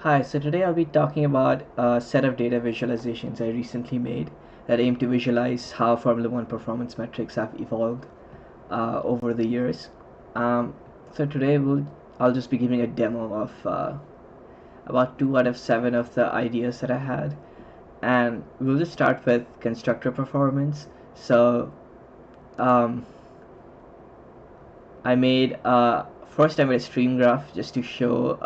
Hi, so today I'll be talking about a set of data visualizations I recently made that aim to visualize how Formula One performance metrics have evolved over the years. Um, so today I'll just be giving a demo of about 2 out of 7 of the ideas that I had, and we'll just start with constructor performance. So um, I made first I made a stream graph just to show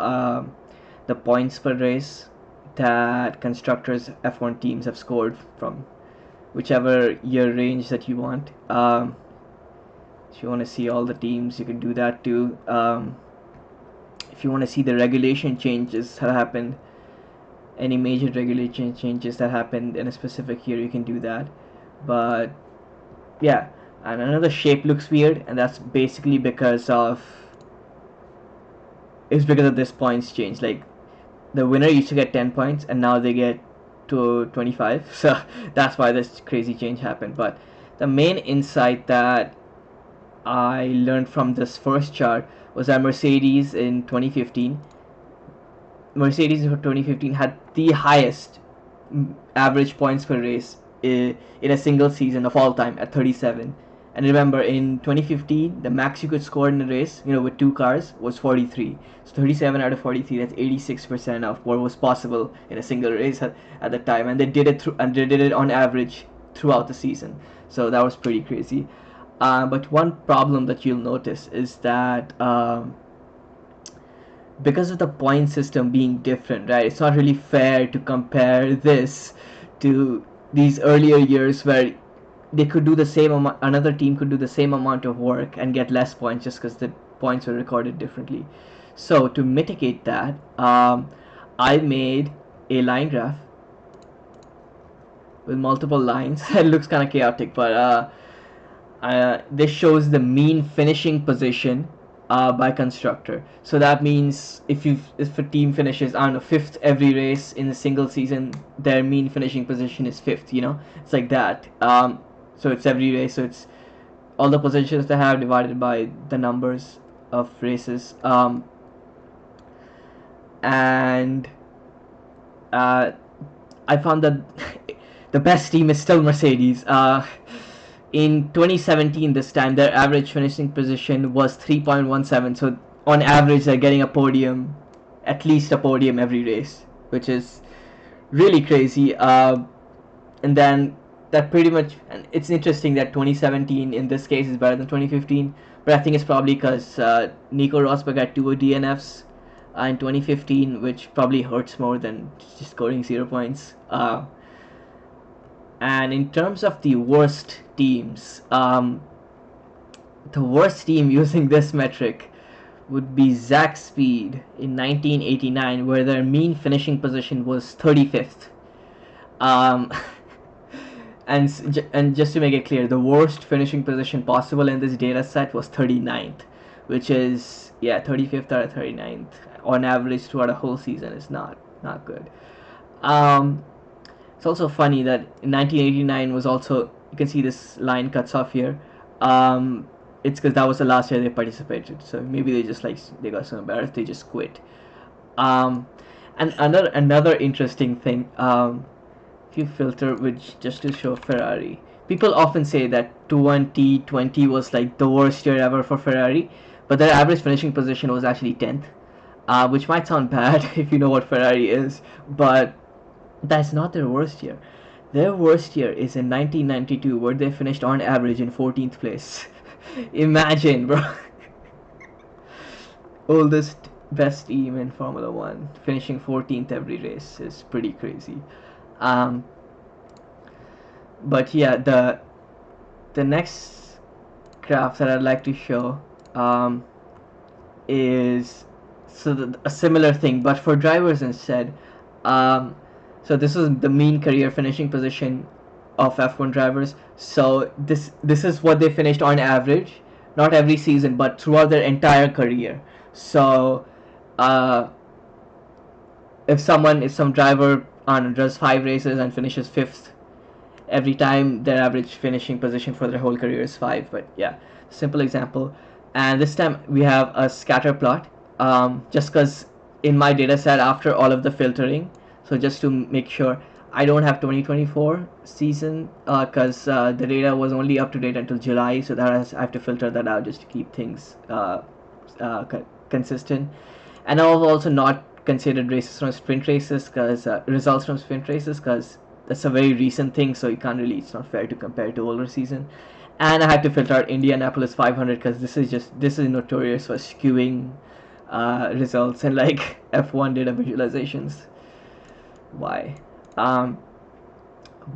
the points per race that constructors F1 teams have scored from whichever year range that you want. If you want to see all the teams, you can do that too. If you want to see the regulation changes that happened, any major regulation changes that happened in a specific year, you can do that. But yeah, and another shape looks weird, and that's basically because of this points change. Like the winner used to get 10 points and now they get to 25. So that's why this crazy change happened. But the main insight that I learned from this first chart was that Mercedes for 2015 had the highest average points per race in a single season of all time at 37. And remember, in 2015, the max you could score in a race, with two cars, was 43. So 37 out of 43, that's 86% of what was possible in a single race at the time. And they did it on average throughout the season. So that was pretty crazy. But one problem that you'll notice is that because of the point system being different, right? It's not really fair to compare this to these earlier years where they could do the same amount, another team could do the same amount of work and get less points just because the points were recorded differently. So to mitigate that, I made a line graph with multiple lines. It looks kind of chaotic, but this shows the mean finishing position by constructor. So that means if a team finishes, I don't know, fifth every race in a single season, their mean finishing position is fifth. It's like that. So it's every race. So it's all the positions they have divided by the numbers of races. And uh, I found that the best team is still Mercedes. In 2017, this time their average finishing position was 3.17. So on average, they're getting at least a podium every race, which is really crazy. And then that pretty much, and it's interesting that 2017 in this case is better than 2015. But I think it's probably because Nico Rosberg had two DNFs in 2015, which probably hurts more than just scoring 0 points. And in terms of the worst teams, the worst team using this metric would be Zach Speed in 1989, where their mean finishing position was 35th. Um, and just to make it clear, the worst finishing position possible in this data set was 39th, which is 35th out of 39th on average throughout a whole season is not good. Um, it's also funny that in 1989 was also, you can see this line cuts off here. It's because that was the last year they participated, so maybe they got so embarrassed they just quit. Um, and another interesting thing, if you filter which just to show Ferrari, people often say that 2020 was like the worst year ever for Ferrari, but their average finishing position was actually 10th, which might sound bad if you know what Ferrari is, but that's not their worst year. Their worst year is in 1992, where they finished on average in 14th place. Imagine, bro. Oldest, best team in Formula One, finishing 14th every race is pretty crazy. Um, but yeah, the next graph that I'd like to show is a similar thing, but for drivers instead. Um, so this is the mean career finishing position of F1 drivers. So this is what they finished on average, not every season, but throughout their entire career. So uh, if some driver does 5 races and finishes fifth every time, their average finishing position for their whole career is 5. But yeah, simple example. And this time we have a scatter plot, just because in my data set after all of the filtering. So just to make sure I don't have 2024 season, because the data was only up to date until July, so I have to filter that out just to keep things consistent. And I've also not considered races from sprint races, because results from sprint races, because that's a very recent thing, so you can't really, it's not fair to compare to older season. And I had to filter out Indianapolis 500, because this is notorious for skewing results, and like F1 data visualizations. Why?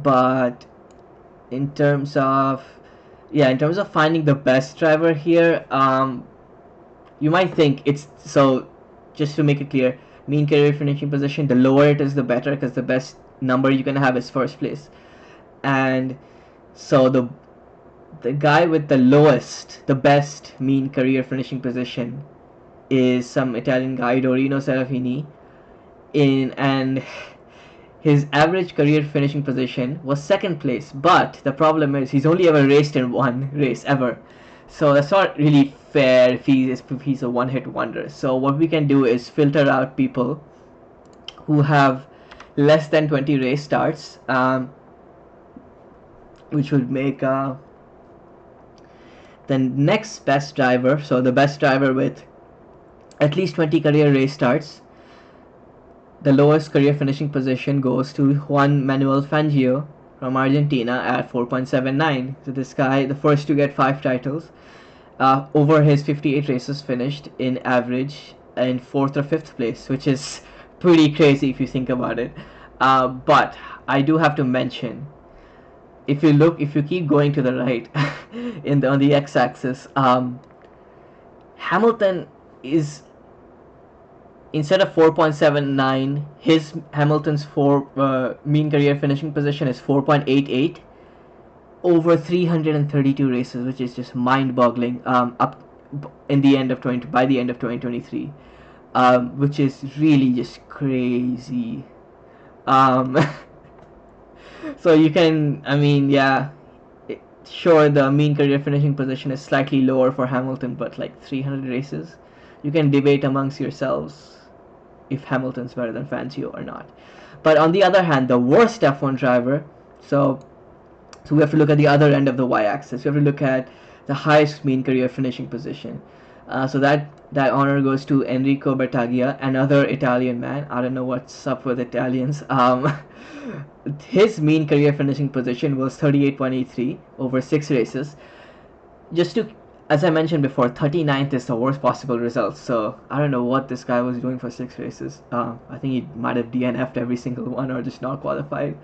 But in terms of finding the best driver here, you might think it's so. Just to make it clear, mean career finishing position, the lower it is, the better, because the best number you can have is first place. And so the guy with the lowest, the best mean career finishing position is some Italian guy, Dorino Serafini, and his average career finishing position was second place. But the problem is he's only ever raced in one race ever, so that's not really fair if he's a one-hit wonder. So what we can do is filter out people who have less than 20 race starts, which would make the next best driver, so the best driver with at least 20 career race starts. The lowest career finishing position goes to Juan Manuel Fangio from Argentina at 4.79. So this guy, the first to get 5 titles, over his 58 races, finished in average in 4th or 5th place, which is pretty crazy if you think about it. But I do have to mention, if you keep going to the right on the x-axis, Hamilton is, instead of 4.79, Hamilton's mean career finishing position is 4.88 over 332 races, which is just mind-boggling. Up in the end of by the end of 2023, which is really just crazy. So you can, sure, the mean career finishing position is slightly lower for Hamilton, but like 300 races, you can debate amongst yourselves if Hamilton's better than Fangio or not. But on the other hand, the worst F1 driver, so we have to look at the other end of the y-axis. We have to look at the highest mean career finishing position. So that honor goes to Enrico Bertaglia, another Italian man. I don't know what's up with Italians. His mean career finishing position was 38.83 over 6 races. As I mentioned before, 39th is the worst possible result. So I don't know what this guy was doing for 6 races. I think he might have DNF'd every single one or just not qualified.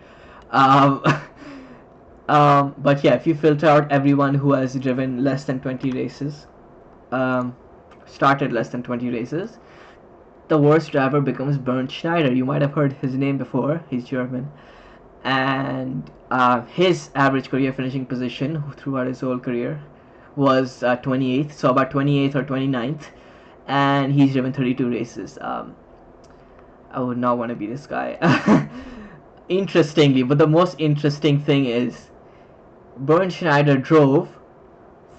But yeah, if you filter out everyone who has driven less than 20 races, started less than 20 races, the worst driver becomes Bernd Schneider. You might have heard his name before. He's German, and his average career finishing position throughout his whole career was 28th, so about 28th or 29th, and he's driven 32 races. I would not want to be this guy. Interestingly, but the most interesting thing is Bernd Schneider drove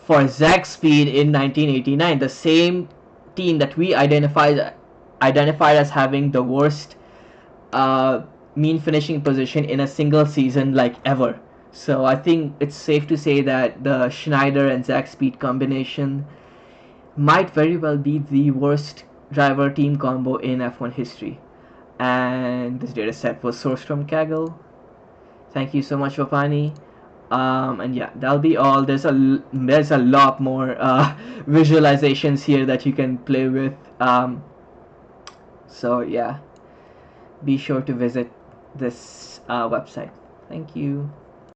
for Zagspeed in 1989, the same team that we identified as having the worst mean finishing position in a single season like ever. So I think it's safe to say that the Schneider and Zagspeed combination might very well be the worst driver team combo in F1 history. And this data set was sourced from Kaggle. Thank you so much, Vapani. And yeah, that'll be all. There's a lot more visualizations here that you can play with. So yeah, be sure to visit this website. Thank you.